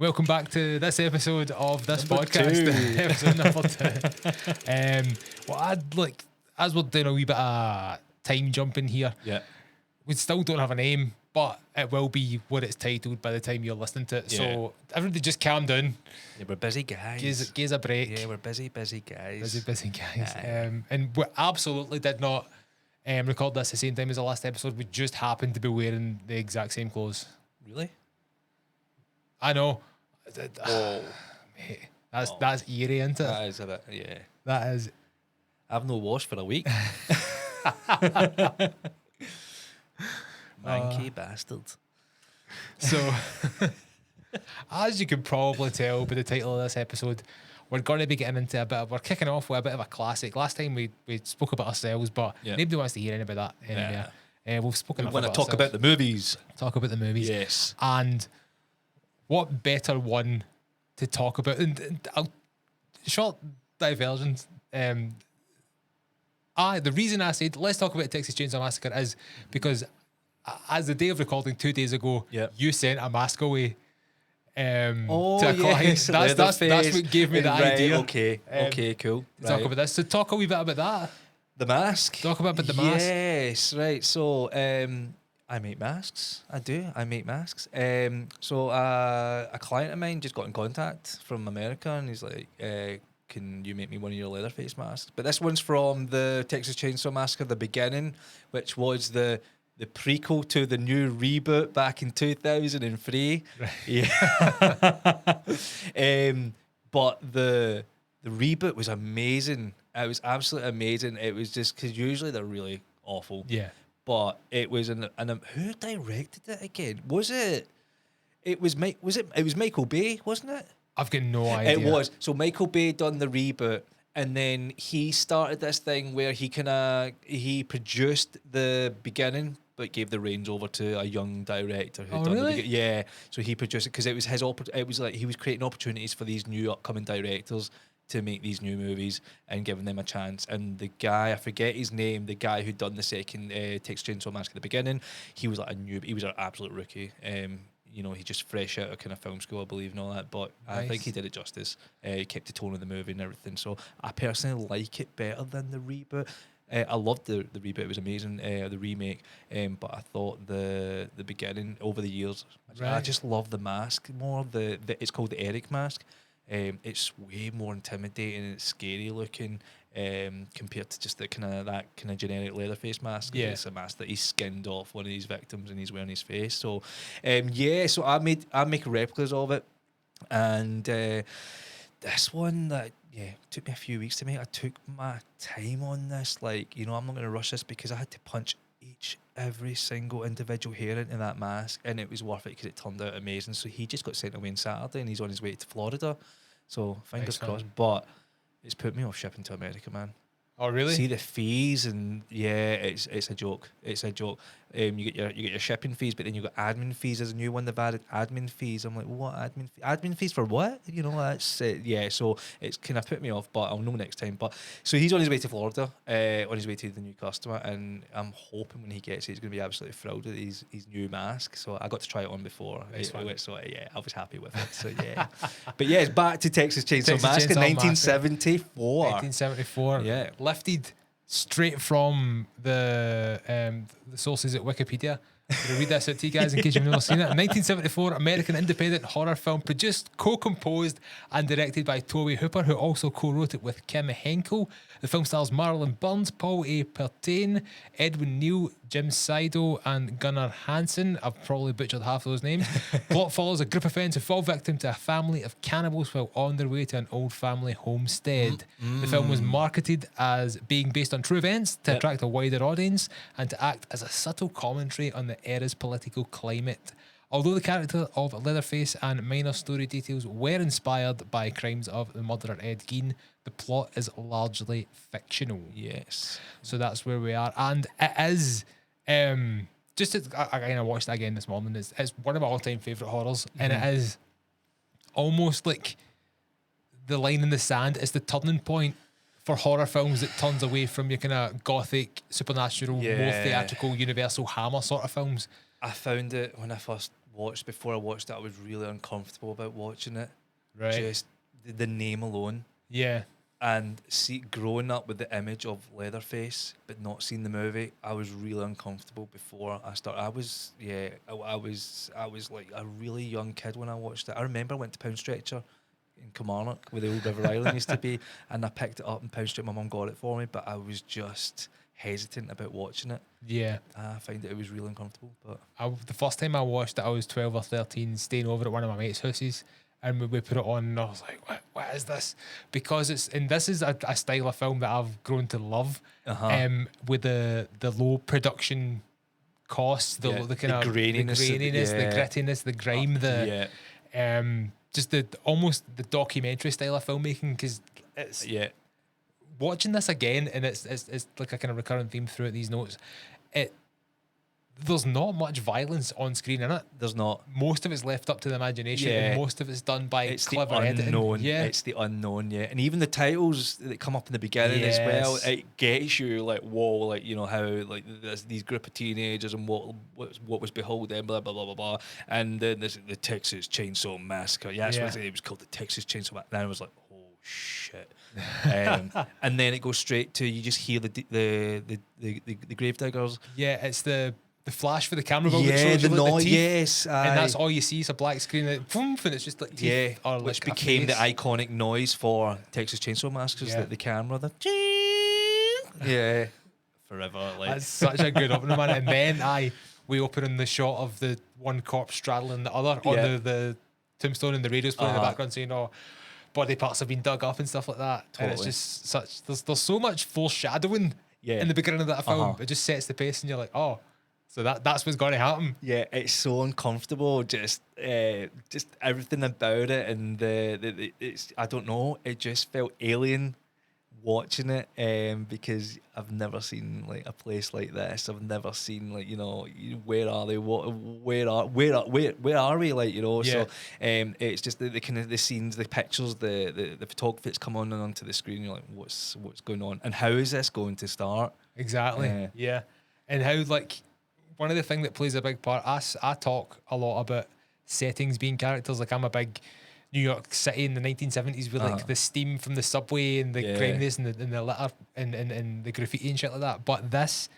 Welcome back to this episode of this Number podcast, two. episode number 2. Well, I'd like, as we're doing a wee bit of time jumping here, Yeah. we still don't have a name, but it will be what it's titled by the time you're listening to it. Yeah. So everybody just calm down, Yeah, we're busy guys. give us a break. Yeah, we're busy guys. Busy guys. Aye. And we absolutely did not record this the same time as the last episode. We just happened to be wearing the exact same clothes. Really? I know. Oh, Mate, that's eerie, isn't it? that is a bit, yeah. That is. I've no wash for a week. Manky bastard. So, as you can probably tell by the title of this episode, we're going to be getting into we're kicking off with a bit of a classic. Last time we spoke about ourselves, but Yeah. nobody wants to hear any about that anymore. We've spoken We enough want to about talk ourselves. about the movies. Talk about the movies. Yes. And what better one to talk about? And short diversions. The reason I said let's talk about Texas Chain Saw Massacre is because as the day of recording 2 days ago, Yep. you sent a mask away. To a Oh, client. yes. That's what gave me the Right, idea. Okay, okay, cool. To talk about this. So talk a wee bit about that. The mask. Talk about the mask. Yes, right. So I make masks. I do. I make masks. So a client of mine just got in contact from America, and he's like, "Can you make me one of your Leatherface masks?" But this one's from the Texas Chain Saw Massacre, the beginning, which was the prequel to the new reboot back in 2003. Right. Yeah. But the reboot was amazing. It was absolutely amazing. It was just because usually they're really awful. Yeah. But it was who directed it again? Was it? It was Michael Bay, wasn't it? I've got no idea. It was. So Michael Bay done the reboot, and then he started this thing where he produced the beginning, but gave the reins over to a young director who done really? yeah. So he produced it because it was his it was like he was creating opportunities for these new upcoming directors to make these new movies and giving them a chance. And the guy, I forget his name, the guy who'd done the second Texas Chain Saw Massacre at the beginning, he was like he was an absolute rookie. He just fresh out of kind of film school, I believe, and all that. But I think he did it justice. He kept the tone of the movie and everything. So I personally like it better than the reboot. I loved the reboot; it was amazing. The remake, but I thought the beginning over the years, I Right. just love the mask more. It's called the Eric mask. It's way more intimidating and it's scary looking compared to just that kind of generic Leatherface mask. Yeah. It's a mask that he skinned off one of these victims and he's wearing his face. So so I make replicas of it, and this one that took me a few weeks to make. I took my time on this. I'm not going to rush this because I had to punch every single individual hair into that mask, and it was worth it because it turned out amazing. So he just got sent away on Saturday and he's on his way to Florida, so fingers crossed. But it's put me off shipping to America, man. Oh, really? See the fees, and it's a joke. It's a joke. You get your shipping fees, but then you got admin fees. There's a new one they've added, admin fees. I'm like, what admin fees for what? That's So it's kind of put me off, but I'll know next time. But so he's on his way to Florida, on his way to the new customer, and I'm hoping when he gets it, he's going to be absolutely thrilled with his new mask. So I got to try it on before. I was happy with it. So yeah, but yeah, it's back to Texas Chain Saw Massacre, 1974. 1974. Yeah. Lifted straight from the sources at Wikipedia. I'm going to read this out to you guys in case you've never seen it. 1974 American independent horror film produced, co-composed and directed by Tobe Hooper, who also co-wrote it with Kim Henkel. The film stars Marilyn Burns, Paul A. Pertain, Edwin Neal, Jim Sido and Gunnar Hansen. I've probably butchered half of those names. Plot follows a group of friends who fall victim to a family of cannibals while on their way to an old family homestead. The film was marketed as being based on true events to attract a wider audience and to act as a subtle commentary on the era's political climate. Although the character of Leatherface and minor story details were inspired by crimes of the murderer Ed Gein, the plot is largely fictional. Yes. So that's where we are. And it is, I watched it again this morning. It's one of my all-time favourite horrors. And it is almost like the line in the sand. It's the turning point for horror films that turns away from your kind of gothic, supernatural, more theatrical, universal Hammer sort of films. I found it when I first before I watched it, I was really uncomfortable about watching it. Right. Just the name alone. Yeah. And growing up with the image of Leatherface, but not seeing the movie, I was really uncomfortable before I started. I was like a really young kid when I watched it. I remember I went to Pound Stretcher in Kilmarnock, where the old River Island used to be, and I picked it up in Pound Street. My mum got it for me, but I was just hesitant about watching it. Yeah. I find that it was really uncomfortable. But The first time I watched it, I was 12 or 13, staying over at one of my mates' houses, and we put it on, and I was like, what is this? Because this is a style of film that I've grown to love, with the low production costs, the kind of graininess, the grittiness, the grime, just almost the documentary style of filmmaking, because it's watching this again, and it's like a kind of recurring theme throughout these notes. There's not much violence on screen in it. There's not. Most of it's left up to the imagination, and most of it's done by clever editing. Yeah, it's the unknown. Yeah, and even the titles that come up in the beginning as well, it gets you like, whoa, like, you know, how like there's these group of teenagers and what was behold them, blah blah blah blah blah, and then there's the Texas Chain Saw Massacre. Yeah, that's what it was called, the Texas Chain Saw Massacre. Then I was like, oh shit. And then it goes straight to, you just hear the gravediggers. Yeah, it's the flash for the camera that shows the you noise, the teeth, and that's all you see. It's a black screen, and it's just like teeth, or which like became the iconic noise for Texas Chainsaw Massacre. The camera, forever. Like, that's such a good opening, man. And then we open in the shot of the one corpse straddling the other on the tombstone, and the radio's playing in the background saying, "Oh, body parts have been dug up," and stuff like that. And it's just such, there's so much foreshadowing in the beginning of that film. It just sets the pace, and you're like, oh, so that's what's going to happen. Yeah, it's so uncomfortable. Just everything about it, and it's, I don't know. It just felt alien watching it, because I've never seen like a place like this. I've never seen, like, you know, where are they? Where are we? Like, you know. So it's just the kind of the scenes, the pictures, the photography that's come on and onto the screen. You're like, what's going on, and how is this going to start? Exactly. Yeah, and how, like, one of the things that plays a big part. I talk a lot about settings being characters. Like, I'm a big New York City in the 1970s with like the steam from the subway and the griminess and the litter and the graffiti and shit like that. But this,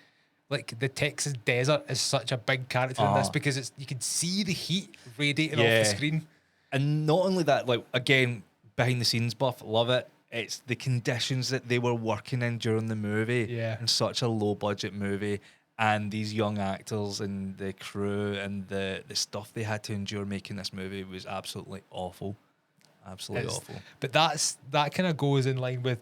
like, the Texas desert is such a big character in this, because you can see the heat radiating off the screen. And not only that, like, again, behind the scenes buff, love it. It's the conditions that they were working in during the movie. Yeah. In such a low budget movie. And these young actors and the crew and the stuff they had to endure making this movie was absolutely awful. Absolutely awful. But that kind of goes in line with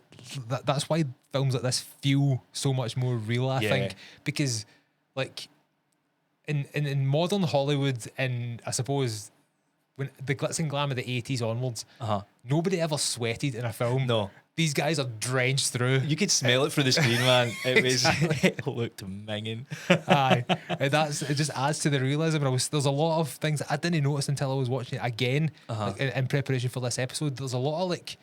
that's why films like this feel so much more real, I think, because, like, in modern Hollywood, and I suppose when the glitz and glam of the 80s onwards, nobody ever sweated in a film. No. These guys are drenched through. You could smell it through the screen, man. It was it looked minging. Aye, and it just adds to the realism. And there's a lot of things that I didn't notice until I was watching it again, like, in preparation for this episode. There's a lot of, like,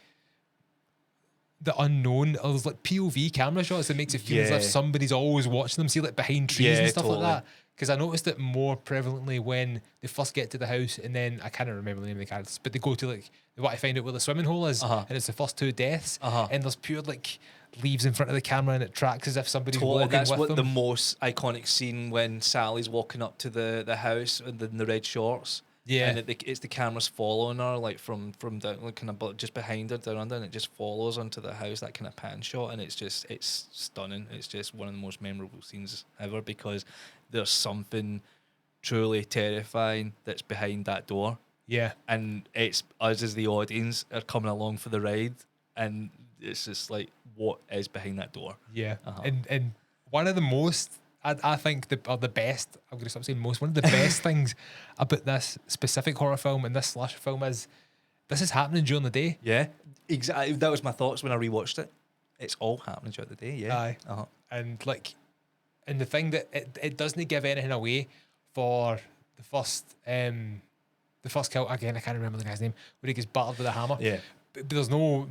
the unknown. There's like POV camera shots that makes it feel as if somebody's always watching them. See, like, behind trees and stuff like that. Because I noticed it more prevalently when they first get to the house, and then I can't remember the name of the characters, but they go to, like, they want to find out where the swimming hole is, and it's the first two deaths, and there's pure, like, leaves in front of the camera, and it tracks as if somebody's walking that's with what them. The most iconic scene, when Sally's walking up to the house in the red shorts. Yeah, and it's the camera's following her, like, from down, like, kind of just behind her down under, and it just follows onto the house, that kind of pan shot, and it's stunning. It's just one of the most memorable scenes ever, because there's something truly terrifying that's behind that door. Yeah, and it's us as the audience are coming along for the ride, and it's just like, what is behind that door? Yeah, and one of the most, I think, the best, I'm going to stop saying most, one of the best things about this specific horror film and this slasher film is this is happening during the day. Yeah, exactly. That was my thoughts when I rewatched it. It's all happening during the day, yeah. Aye. And, like, and the thing that it doesn't give anything away for the first kill, again, I can't remember the guy's name, where he gets battered with a hammer. Yeah. But there's no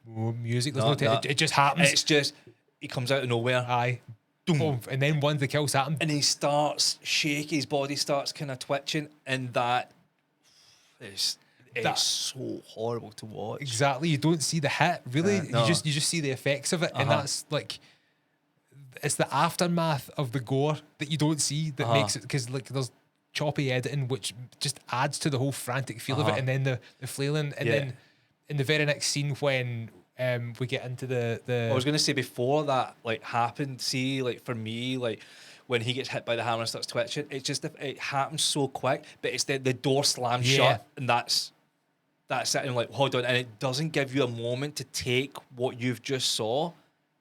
music, there's no. It just happens. It's just, he comes out of nowhere. Aye. boom, and then once the kills happen, and he starts shaking, his body starts kind of twitching, and that is it's so horrible to watch. exactly, you don't see the hit really. No. You just see the effects of it, and that's like, it's the aftermath of the gore that you don't see that makes it, because like there's choppy editing which just adds to the whole frantic feel of it, and then the flailing, and then in the very next scene when we get into the I was gonna say, before that like happened, see, like for me, like when he gets hit by the hammer and starts twitching, it's just, it happens so quick, but it's the door slams shut, and that's it, and like, hold on, and it doesn't give you a moment to take what you've just saw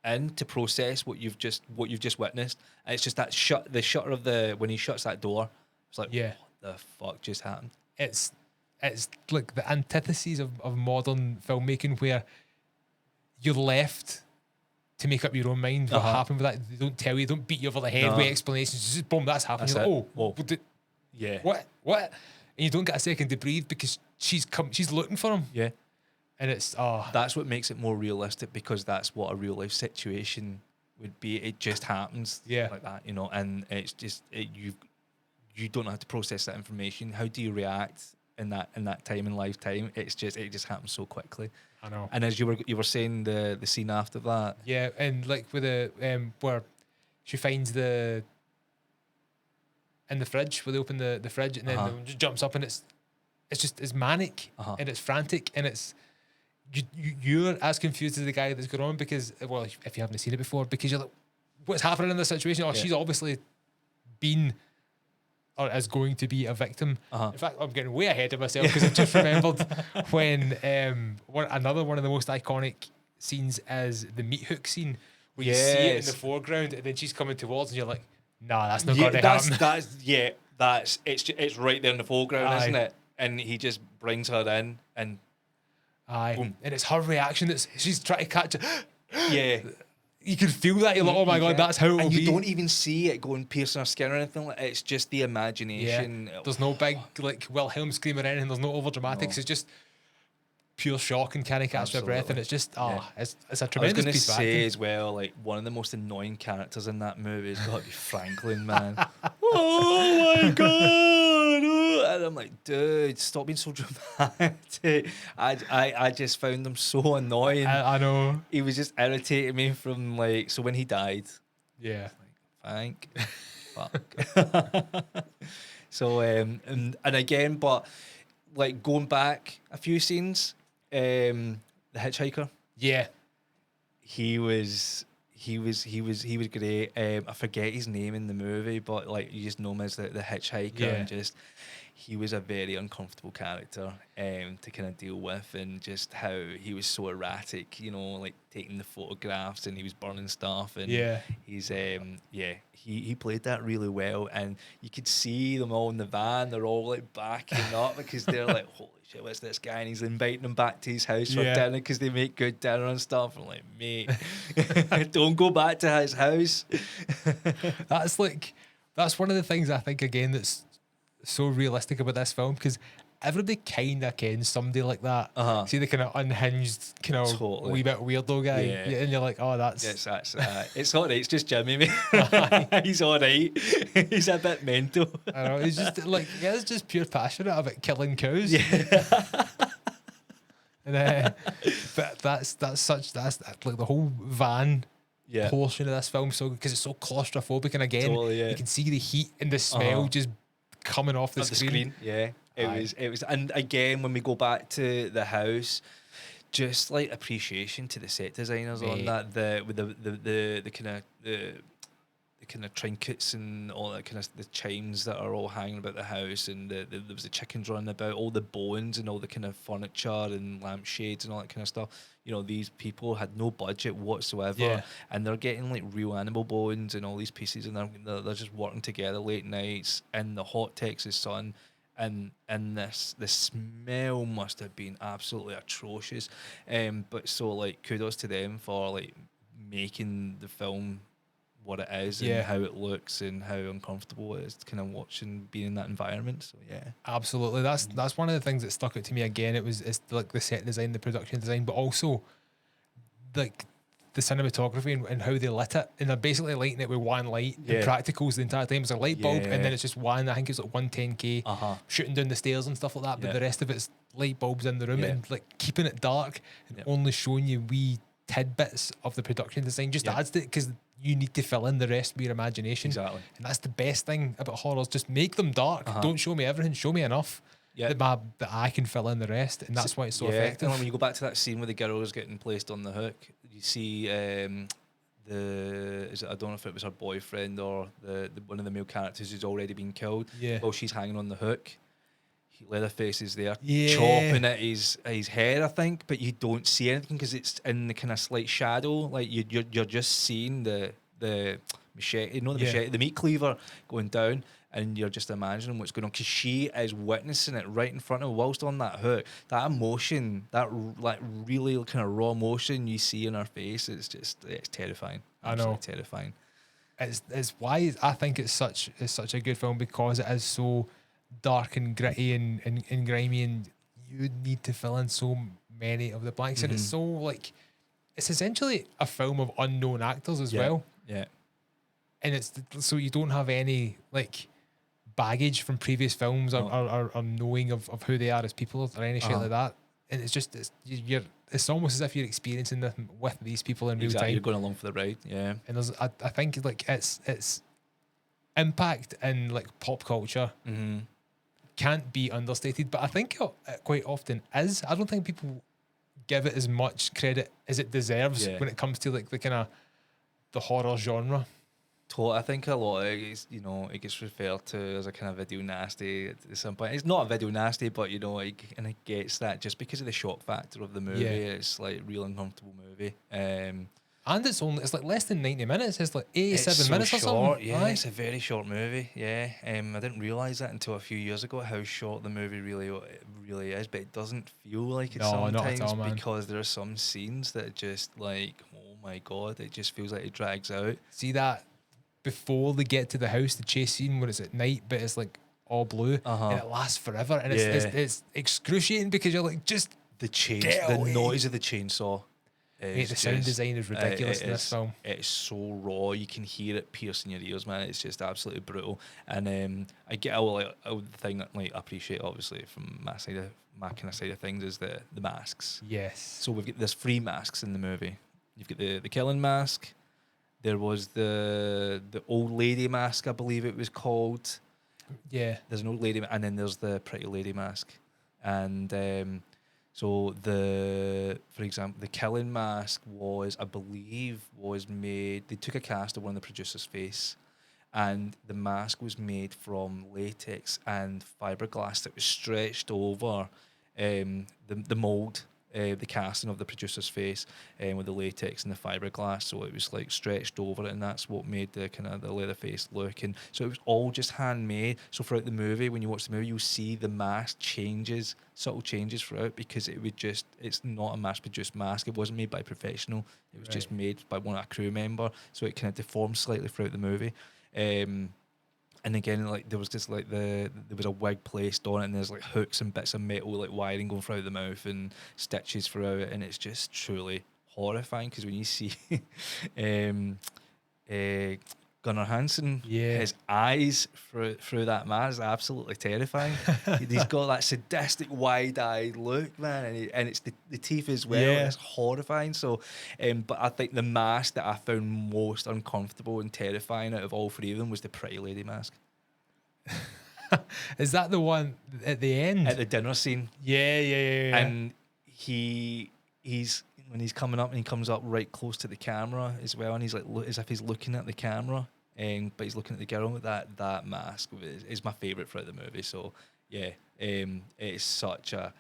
and to process what you've just witnessed. And it's just that the shutter of when he shuts that door, it's like, what the fuck just happened? It's like the antithesis of modern filmmaking, where you're left to make up your own mind what happened with that. They don't tell you, don't beat you over the head with explanations. It's just boom, that's happened. That's You're like, it. oh, what? And you don't get a second to breathe because she's looking for him. Yeah. And it's that's what makes it more realistic, because that's what a real life situation would be. It just happens like that, you know, and it's just you don't have to process that information. How do you react in that time in lifetime? It just happens so quickly. I know. And as you were saying, the scene after that, and like with the where she finds in the fridge, where they open the fridge, and then it just jumps up, and it's manic, and it's frantic, and it's you're as confused as the guy that's going on, because, well, if you haven't seen it before, because you're like, what's happening in this situation? Or she's obviously been or is going to be a victim. In fact, I'm getting way ahead of myself, because I've just remembered when another one of the most iconic scenes is the meat hook scene, where you see it in the foreground, and then she's coming towards, and you're like, nah, that's not going to happen. It's right there in the foreground, isn't it? And he just brings her in, and boom. And it's her reaction she's trying to catch it. You can feel that. You're like, oh my god, that's how it'll be. And you don't even see it going piercing her skin or anything like that. It's just the imagination. There's no big like Wilhelm scream or anything. There's no over dramatics. It's just pure shock and can't catch my breath. And it's just it's a tremendous piece of acting. I was going to say as well, like, one of the most annoying characters in that movie has got to be Franklin, man. Oh my god! And I'm like, dude, stop being so dramatic. I just found him so annoying. I know. He was just irritating me from like, so when he died, like, fuck. So and again, but like going back a few scenes, the Hitchhiker. Yeah. He was great. I forget his name in the movie, but like you just know him as the Hitchhiker, and just he was a very uncomfortable character to kind of deal with, and just how he was so erratic, you know, like taking the photographs and he was burning stuff, and he's he played that really well, and you could see them all in the van, they're all like backing up because they're like, holy shit, what's this guy? And he's inviting them back to his house for dinner because they make good dinner and stuff. I'm like, mate, don't go back to his house. That's one of the things I think, again, that's so realistic about this film, because everybody kind of kens somebody like that. See the kind of unhinged, kind of wee bit weirdo guy, and you're like, oh, that's it's all right. It's just Jimmy, mate. He's all right. He's a bit mental. I know. He's just like, he's just pure passionate about killing cows. And but that's like the whole van portion of this film, so because it's so claustrophobic, and again, you can see the heat and the smell just coming off the screen. It was, and again, when we go back to the house, just like appreciation to the set designers on that, with the kind of trinkets and all that, kind of the chimes that are all hanging about the house, and there was the chickens running about, all the bones and all the kind of furniture and lampshades and all that kind of stuff. You know, these people had no budget whatsoever, and they're getting like real animal bones and all these pieces, and they're just working together late nights in the hot Texas sun, and the smell must have been absolutely atrocious. But so like kudos to them for like making the film what it is, and how it looks, and how uncomfortable it is to kind of watch and be in that environment. So absolutely, that's one of the things that stuck out to me. Again, it's like the set design, the production design, but also like the cinematography and how they lit it, and they're basically lighting it with one light and practicals the entire time. It's a light bulb, and then it's just one. I think it's like 110K shooting down the stairs and stuff like that. But the rest of it's light bulbs in the room and like keeping it dark and only showing you wee tidbits of the production design just adds to it, because you need to fill in the rest with your imagination. Exactly. And that's the best thing about horrors. Just make them dark. Don't show me everything. Show me enough that I can fill in the rest. And that's why it's so effective. And when you go back to that scene where the girl is getting placed on the hook, you see I don't know if it was her boyfriend or the one of the male characters who's already been killed. Yeah. While she's hanging on the hook, Leatherface is there chopping at his head, I think, but you don't see anything because it's in the kind of slight shadow. Like you're just seeing the machete, machete, the meat cleaver going down, and you're just imagining what's going on because she is witnessing it right in front of her whilst on that hook. That emotion, that like really kind of raw emotion you see in her face, it's terrifying. Absolutely terrifying. It's why I think it's such a good film, because it is so dark and gritty and grimy, and you need to fill in so many of the blanks, and it's so like it's essentially a film of unknown actors as well. Yeah. And it's so you don't have any like baggage from previous films or knowing of who they are as people or any shit like that. And it's just it's almost as if you're experiencing them with these people in real time. You're going along for the ride. Yeah. And there's I think like it's impact in like pop culture can't be understated, but I think it quite often is. I don't think people give it as much credit as it deserves when it comes to like the kind of the horror genre. I think a lot of it is, it gets referred to as a kind of video nasty at some point. It's not a video nasty, but it gets that just because of the shock factor of the movie. It's like a real uncomfortable movie. And it's like less than 90 minutes. It's like 87 minutes or something. Yeah, it's a very short movie. Yeah, I didn't realise that until a few years ago how short the movie really is. But it doesn't feel like it sometimes, not at all, man. because there are some scenes that just like, oh my god, it just feels like it drags out. See that before they get to the house, the chase scene where it's at night, but it's like all blue and it lasts forever, and it's excruciating because you're like, just the noise of the chainsaw. Mate, the sound design is ridiculous in this film. It's so raw, you can hear it piercing your ears, man. It's just absolutely brutal. And I get the thing that I appreciate, obviously, from my kind of side of things, is the masks. Yes. So there's 3 masks in the movie. You've got the killing mask. There was the old lady mask, I believe it was called. Yeah. There's an old lady, and then there's the pretty lady mask. And so for example, the killing mask I believe was made. They took a cast of one of the producer's face, and the mask was made from latex and fiberglass that was stretched over the mold. The casting of the producer's face with the latex and the fiberglass, so it was like stretched over it, and that's what made the kind of the Leatherface look. And so it was all just handmade. So throughout the movie, when you watch the movie, you'll see the mask subtle changes throughout, because it's not a mass-produced mask. It wasn't made by a professional. It was just made by a crew member, so it kind of deformed slightly throughout the movie. And again, like there was just like there was a wig placed on it, and there's like hooks and bits of metal like wiring going throughout the mouth and stitches throughout it, and it's just truly horrifying. Because when you see Gunnar Hansen, his eyes through that mask is absolutely terrifying. He's got that sadistic, wide-eyed look, man, and it's the teeth as well. Yeah. It's horrifying. So, but I think the mask that I found most uncomfortable and terrifying out of all 3 of them was the pretty lady mask. Is that the one at the end? At the dinner scene. Yeah. And he's when he's coming up, and he comes up right close to the camera as well, and he's like as if he's looking at the camera, but he's looking at the girl. That mask is my favourite throughout the movie. So yeah, it's such a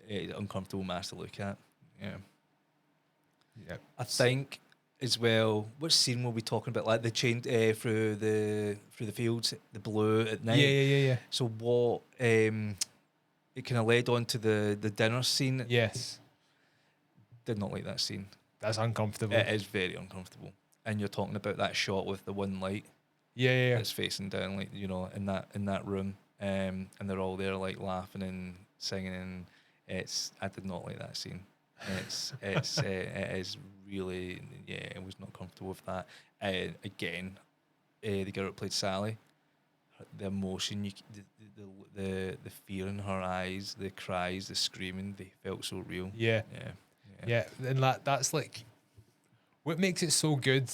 uncomfortable mask to look at. Yeah, I think as well. Which scene were we talking about? Like the chain through the fields, the blue at night. Yeah. So what? It kind of led on to the dinner scene. Yes. Did not like that scene. That's uncomfortable. It is very uncomfortable. And you're talking about that shot with the one light. Yeah. It's facing down, like, in that room, and they're all there like laughing and singing, and I did not like that scene. It is really, yeah, I was not comfortable with that. Again, the girl that played Sally, the emotion, the fear in her eyes, the cries, the screaming, they felt so real. Yeah. Yeah. And that's like what makes it so good.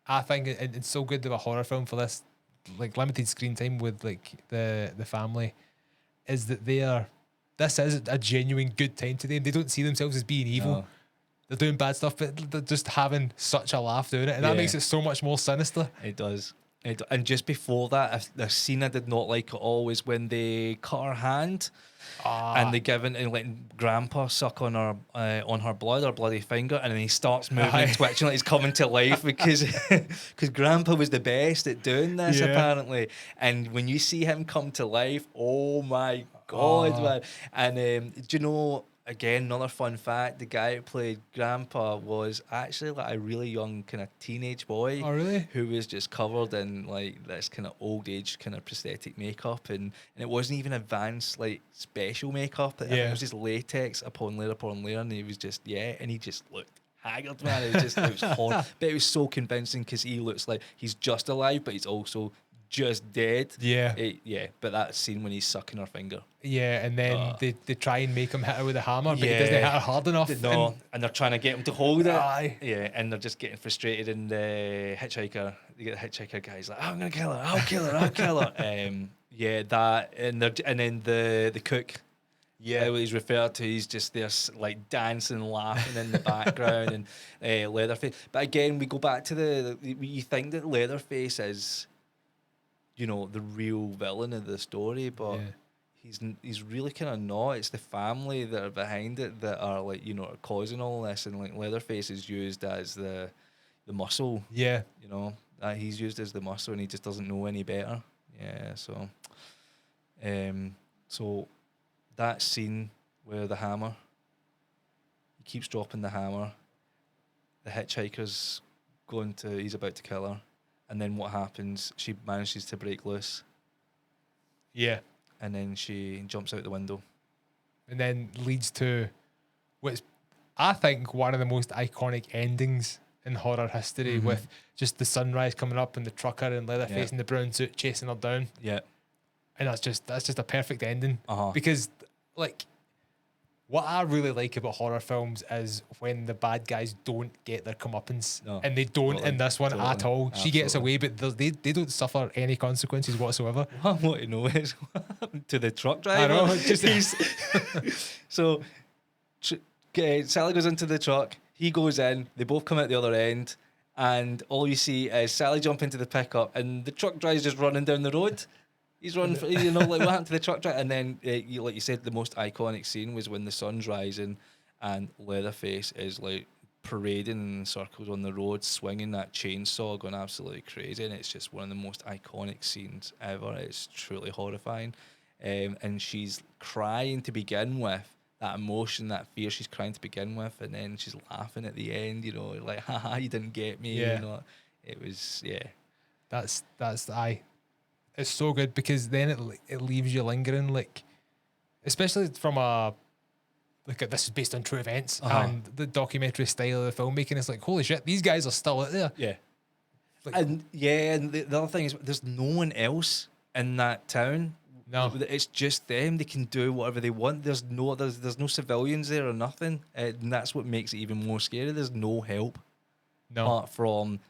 I think it's so good of a horror film for this like limited screen time with like the family is that this is a genuine good time to them. They don't see themselves as being evil. No, They're doing bad stuff, but they're just having such a laugh doing it, and that Yeah. makes it so much more sinister. it does. And just before that, the scene I did not like at all was when they cut her hand. And they give in and letting Grandpa suck on her blood, her bloody finger, and then he starts moving and twitching like he's coming to life because Grandpa was the best at doing this apparently. And when you see him come to life, oh my God, man! And do you know? Again, another fun fact: the guy who played Grandpa was actually like a really young kind of teenage boy. Oh, really? Who was just covered in like this kind of old age kind of prosthetic makeup, and it wasn't even advanced like special makeup. It was just latex upon layer, and he was just and he just looked haggard, man. It was horrible, but it was so convincing because he looks like he's just alive, but he's also just dead. But that scene when he's sucking her finger. Yeah, and then they try and make him hit her with a hammer, but he doesn't hit her hard enough. No, and they're trying to get him to hold it. Aye. Yeah, and they're just getting frustrated. And the hitchhiker, you get the hitchhiker guy's like, I'm gonna kill her, I'll kill her. That, and then the cook. Yeah, what he's referred to, he's just there like dancing, laughing in the background, and Leatherface. But again, we go back to you think that Leatherface is, you know, the real villain of the story, but he's really kind of not. It's the family that are behind it that are like, you know, are causing all this, and like Leatherface is used as the muscle. Yeah, you know, he's used as the muscle, and he just doesn't know any better. Yeah, so that scene where the hammer, he keeps dropping the hammer, the hitchhiker's he's about to kill her, and then what happens? She manages to break loose. Yeah. And then she jumps out the window. And then leads to what's, I think, one of the most iconic endings in horror history, with just the sunrise coming up and the trucker and Leatherface in the brown suit chasing her down. Yeah. And that's just a perfect ending. Because, like, what I really like about horror films is when the bad guys don't get their comeuppance. No, and they don't in this one at all. She gets away, but they don't suffer any consequences whatsoever. What I want to know is what happened to the truck driver. I know. So Sally goes into the truck. He goes in. They both come out the other end. And all you see is Sally jump into the pickup, and the truck driver's just running down the road. He's running, you know, like what happened to the truck driver? And then, like you said, the most iconic scene was when the sun's rising, and Leatherface is like parading in circles on the road, swinging that chainsaw, going absolutely crazy, and it's just one of the most iconic scenes ever. It's truly horrifying, and she's crying to begin with. That emotion, that fear, she's crying to begin with, and then she's laughing at the end. You know, like, haha, you didn't get me. Yeah. You know, it was That's it's so good because then it leaves you lingering, like, especially from this is based on true events and the documentary style of the filmmaking. It's like, holy shit, these guys are still out there. Yeah. Like, And the other thing is, there's no one else in that town. No. It's just them. They can do whatever they want. There's no civilians there or nothing, and that's what makes it even more scary. There's no help apart from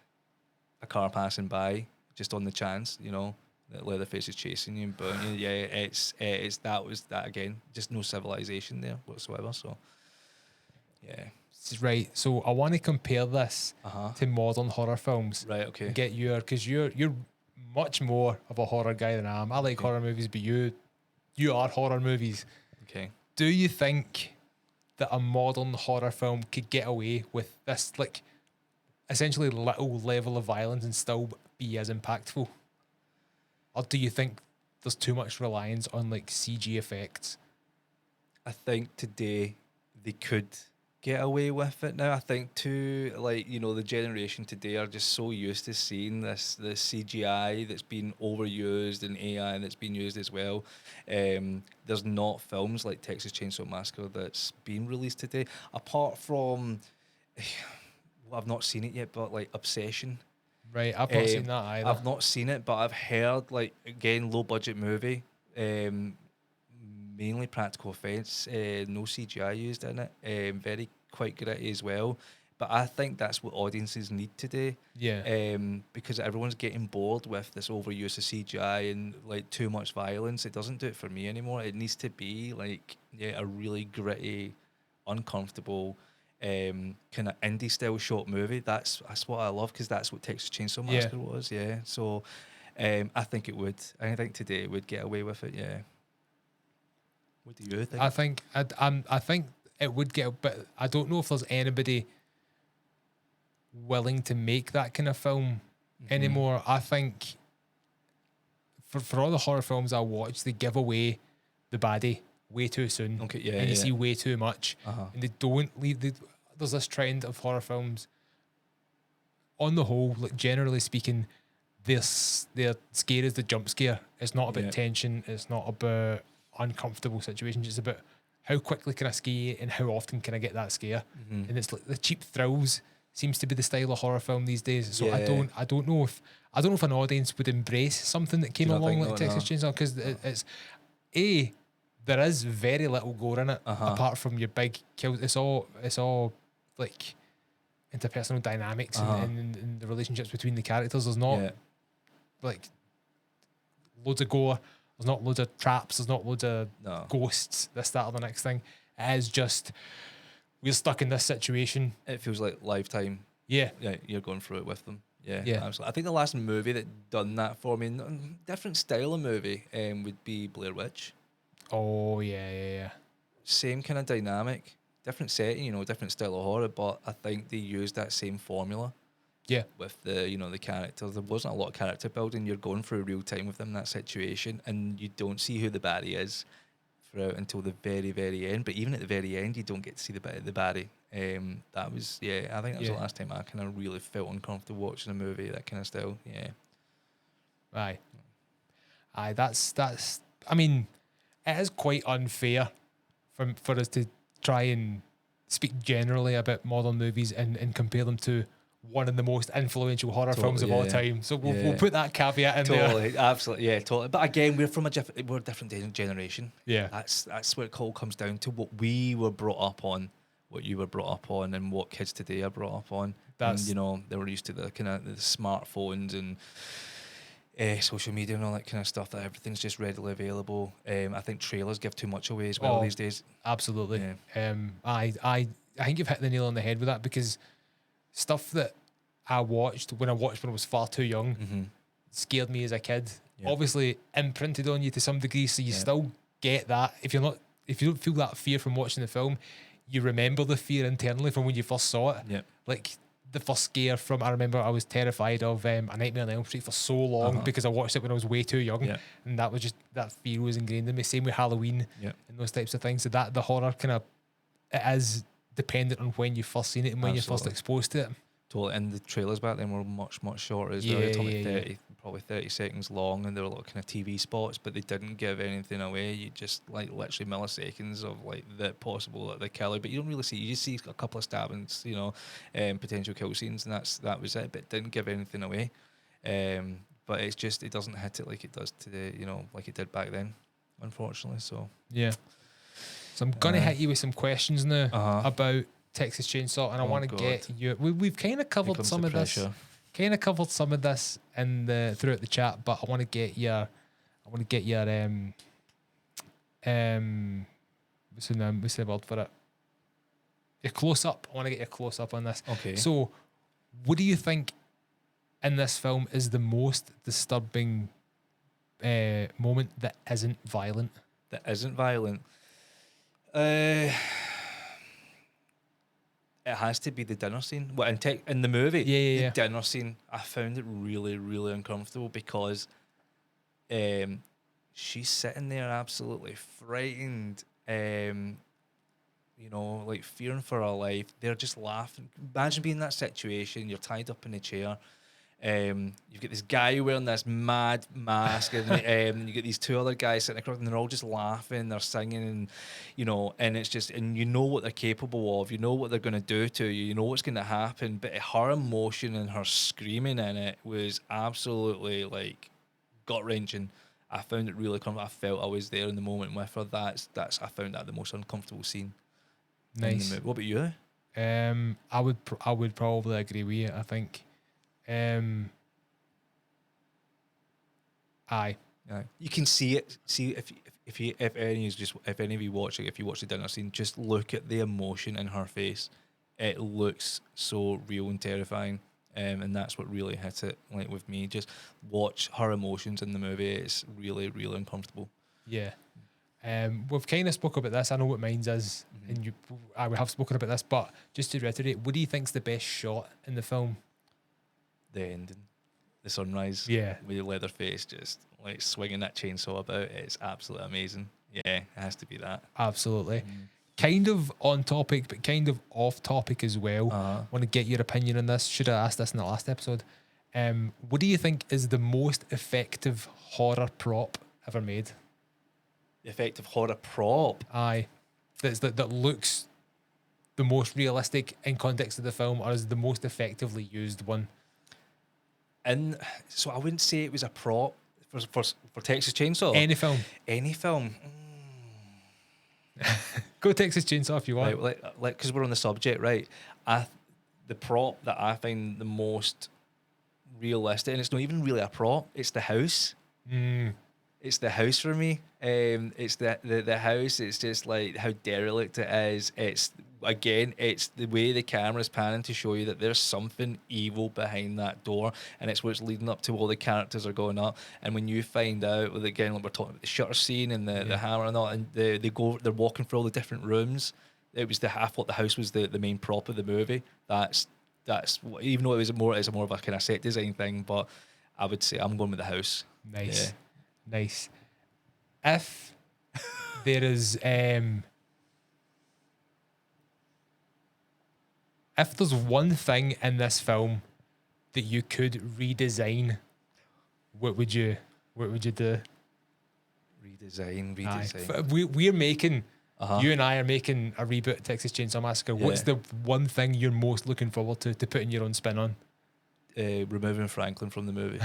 a car passing by, just on the chance, you know, that Leatherface is chasing you and burning you. Yeah, it's that again. Just no civilization there whatsoever. So, yeah. Right. So I want to compare this to modern horror films. Right. Okay. And get because you're much more of a horror guy than I am. I like horror movies, but you are horror movies. Okay. Do you think that a modern horror film could get away with this, like, essentially little level of violence and still be as impactful? Or do you think there's too much reliance on, like, CG effects? I think today they could get away with it now. I think too, like, you know, the generation today are just so used to seeing the CGI that's been overused and AI that's been used as well. There's not films like Texas Chainsaw Massacre that's been released today, apart from well, I've not seen it yet, but like Obsession. Right, I've not seen that either. I've not seen it, but I've heard, like, again, low budget movie, mainly practical effects, no CGI used in it, very quite gritty as well. But I think that's what audiences need today, Yeah, because everyone's getting bored with this overuse of CGI and like too much violence. It doesn't do it for me anymore. It needs to be like, yeah, a really gritty, uncomfortable, kind of indie style short movie. That's what I love, because that's what Texas Chainsaw yeah. Massacre was. Yeah, so I think it would. I think today it would get away with it. Yeah. What do you think? I think it would get, but I don't know if there's anybody willing to make that kind of film anymore. I think for all the horror films I watch, they give away the baddie way too soon. Okay, yeah, And you yeah. see way too much. Uh-huh. And they don't leave there's this trend of horror films on the whole, like generally speaking, they're scary as the jump scare. It's not about Yeah. tension, it's not about uncomfortable situations, it's about how quickly can I scare you and how often can I get that scare. Mhm. And it's like the cheap thrills seems to be the style of horror film these days. So I Yeah. don't know if an audience would embrace something that came not along think like no, Texas Chainsaw, because it's there is very little gore in it apart from your big kills. It's all like interpersonal dynamics and the relationships between the characters. There's not Yeah. like loads of gore. There's not loads of traps. There's not loads of No. ghosts. This, that, or the next thing. It is just we're stuck in this situation. It feels like lifetime. Yeah, Yeah, you're going through it with them. Yeah, Yeah. absolutely. I think the last movie that done that for me, different style of movie, would be Blair Witch. Oh yeah. Same kind of dynamic, different setting, you know, different style of horror, but I think they used that same formula Yeah. with the characters. There wasn't a lot of character building. You're going through real time with them in that situation, and you don't see who the baddie is throughout until the very, very end. But even at the very end, you don't get to see the baddie. That was, yeah, I think that was the Yeah. last time I kind of really felt uncomfortable watching a movie, that kind of style. Yeah. Aye. That's. I mean, it is quite unfair for us to try and speak generally about modern movies and compare them to one of the most influential horror films of all yeah. time. So we'll Yeah. put that caveat in there. Totally, absolutely, yeah, totally. But again, we're from we're a different generation. Yeah. That's what it all comes down to. What we were brought up on, what you were brought up on, and what kids today are brought up on. And, That's- you know, they were used to the kind of the smartphones and social media and all that kind of stuff. That everything's just readily available. I think trailers give too much away as well these days. Absolutely. Yeah. I think you've hit the nail on the head with that, because stuff that I watched when I was far too young scared me as a kid. Yeah. Obviously imprinted on you to some degree, so you still get that. If you don't feel that fear from watching the film, you remember the fear internally from when you first saw it. Yeah. Like the first scare from, I remember I was terrified of A Nightmare on Elm Street for so long because I watched it when I was way too young. Yeah. And that was just, that fear was ingrained in me. Same with Halloween Yeah. and those types of things. So that the horror kind of, it is dependent on when you first seen it and when you're first Absolutely. exposed to it. Totally. And the trailers back then were much, much shorter as well. Yeah, They were yeah, 30, probably 30 seconds long, and they were like kind of TV spots, but they didn't give anything away. You just like literally milliseconds of like the possible the killer, but you don't really see. You just see a couple of stabbings, you know, potential kill scenes, and that was it. But it didn't give anything away. But it's just, it doesn't hit it like it does today, you know, like it did back then, unfortunately. So Yeah. So I'm gonna hit you with some questions now about Texas Chainsaw, and I want to God. get you. We've kind of covered some of this. Kind of covered some of this throughout the chat, but I want to get your what's the word for it? Your close up. I want to get your close up on this. Okay. So, what do you think in this film is the most disturbing moment that isn't violent? That isn't violent. It has to be the dinner scene. Well, in the movie, Yeah. the dinner scene, I found it really, really uncomfortable because she's sitting there absolutely frightened, you know, like fearing for her life. They're just laughing. Imagine being in that situation. You're tied up in a chair. You've got this guy wearing this mad mask, and you get these two other guys sitting across, and they're all just laughing, they're singing, and you know, and it's just, and you know what they're capable of, you know what they're going to do to you, you know what's going to happen. But her emotion and her screaming in it was absolutely like gut wrenching. I found it really comfortable. I felt I was there in the moment with her. That's I found that the most uncomfortable scene. Nice. In the movie. What about you? I would probably agree with you. I think. Aye. You can see it. See if any of you watch it, if you watch the dinner scene, just look at the emotion in her face. It looks so real and terrifying, and that's what really hit it. Like with me, just watch her emotions in the movie. It's really, really uncomfortable. Yeah. We've kind of spoke about this. I know what mine's is, and we have spoken about this. But just to reiterate, what do you think's the best shot in the film? The ending, the sunrise. Yeah. With Leatherface just like swinging that chainsaw about. It's absolutely amazing. Yeah, it has to be that. Absolutely. Kind of on topic, but kind of off topic as well. Want to get your opinion on this. Should have asked this in the last episode. What do you think is the most effective horror prop ever made? The effective horror prop? Aye. That looks the most realistic in context of the film, or is the most effectively used one? And so I wouldn't say it was a prop for Texas Chainsaw. Any film. Mm. Go Texas Chainsaw if you want. Right, like, because we're on the subject, right? The prop that I find the most realistic, and it's not even really a prop. It's the house. It's the house for me. It's the house. It's just like how derelict it is. It's the way the camera's panning to show you that there's something evil behind that door, and it's what's leading up to all the characters are going up. And when you find out, well, again, like we're talking about the shutter scene and the hammer and all, and they're walking through all the different rooms. It was I thought the house was the main prop of the movie. That's even though it's more of a kind of set design thing, but I would say I'm going with the house. Nice. Nice. If there is if there's one thing in this film that you could redesign, what would you do? Redesign. We're making you and I are making a reboot of Texas Chainsaw Massacre. What's the one thing you're most looking forward to putting your own spin on? Removing Franklin from the movie.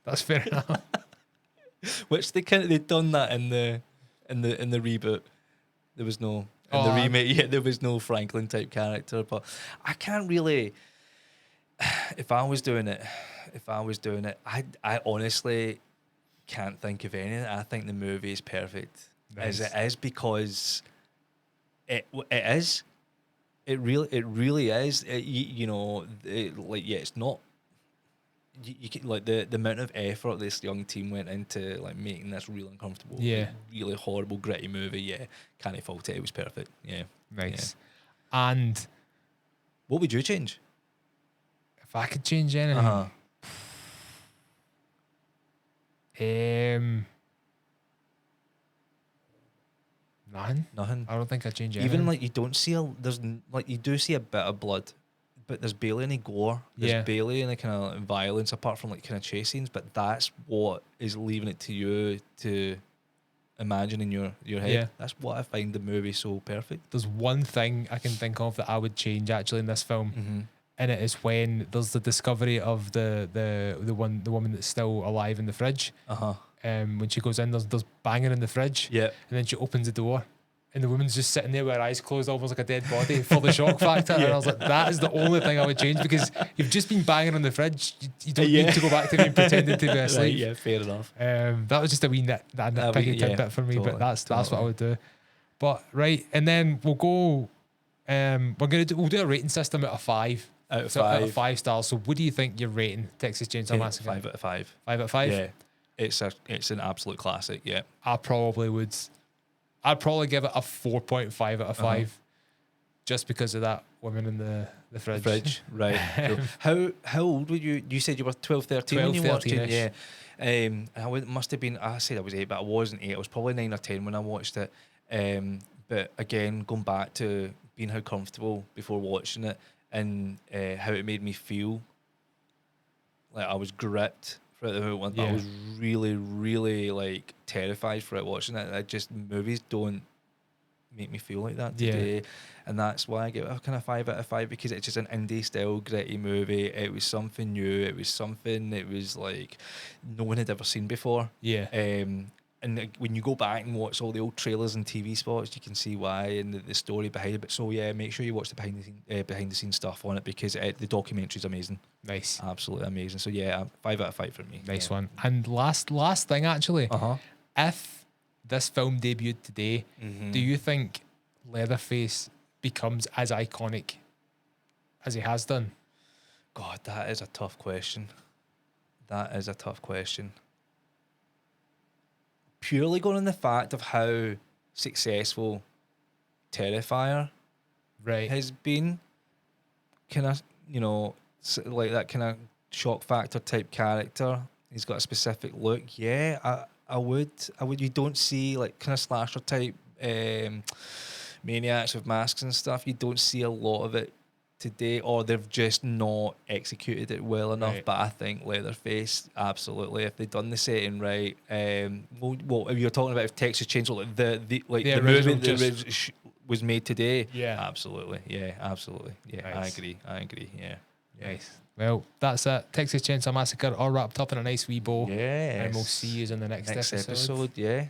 That's fair enough. Which they'd done that in the reboot. There was no the remake. Yeah, there was no Franklin type character. But I can't really. If I was doing it, I honestly can't think of anything. I think the movie is perfect as it is, because it is. It really is. It's not. You can, like the amount of effort this young team went into like making this real uncomfortable, really horrible, gritty movie. Yeah, can't fault it. It was perfect. Yeah, nice. Yeah. And what would you change if I could change anything? Nothing. I don't think I'd change anything. Even like you don't see you do see a bit of blood, but there's barely any gore. There's barely any kind of violence apart from like kind of chase scenes. But that's what is leaving it to you to imagine in your head. Yeah. That's what I find the movie so perfect. There's one thing I can think of that I would change actually in this film, and it is when there's the discovery of the woman that's still alive in the fridge. When she goes in, there's banging in the fridge. Yeah. And then she opens the door, and the woman's just sitting there with her eyes closed, almost like a dead body, for the shock factor. And I was like, that is the only thing I would change, because you've just been banging on the fridge. You don't need to go back to being pretending to be asleep. Right, yeah, fair enough. That was just a wee nitpicky tidbit for me, but that's what I would do. But right, and then we'll go. We'll do a rating system out of 5. Out of 5 stars. So, what do you think you're rating Texas Chainsaw Massacre? 5 out of 5. 5 out of 5. Yeah, it's an absolute classic. Yeah, I'd probably give it a 4.5 out of 5, just because of that woman in the The Fridge. The Fridge, right. Cool. How old were you? You said you were 12, 13 when 12, you watched it? 13-ish. Yeah. Must have been, I said I was 8, but I wasn't 8. I was probably 9 or 10 when I watched it. But again, going back to being how comfortable before watching it and how it made me feel, like I was gripped throughout the whole one. But I was really, really like terrified throughout watching it. Movies don't make me feel like that today. And that's why I give it a kind of 5 out of 5, because it's just an indie style gritty movie. It was something new. It was like no one had ever seen before. And when you go back and watch all the old trailers and TV spots, you can see why and the story behind it. But so yeah, make sure you watch the behind the scenes stuff on it, because the documentary is amazing. Nice, absolutely amazing. So yeah, 5 out of 5 for me. Nice one. And last thing actually, if this film debuted today, do you think Leatherface becomes as iconic as he has done? God, that is a tough question. Purely going on the fact of how successful Terrifier has been, kind of, like that kind of shock factor type character. He's got a specific look. Yeah, I would. You don't see like kind of slasher type maniacs with masks and stuff. You don't see a lot of it today, or they've just not executed it well enough. But I think Leatherface, absolutely, if they'd done the setting right. Well, if you're talking about if Texas Chain Saw, like the movie that was made today, absolutely, absolutely, nice. I agree, Nice. Well, that's it. Texas Chain Saw Massacre all wrapped up in a nice wee bow. Yeah, and we'll see you in the next episode. Yeah,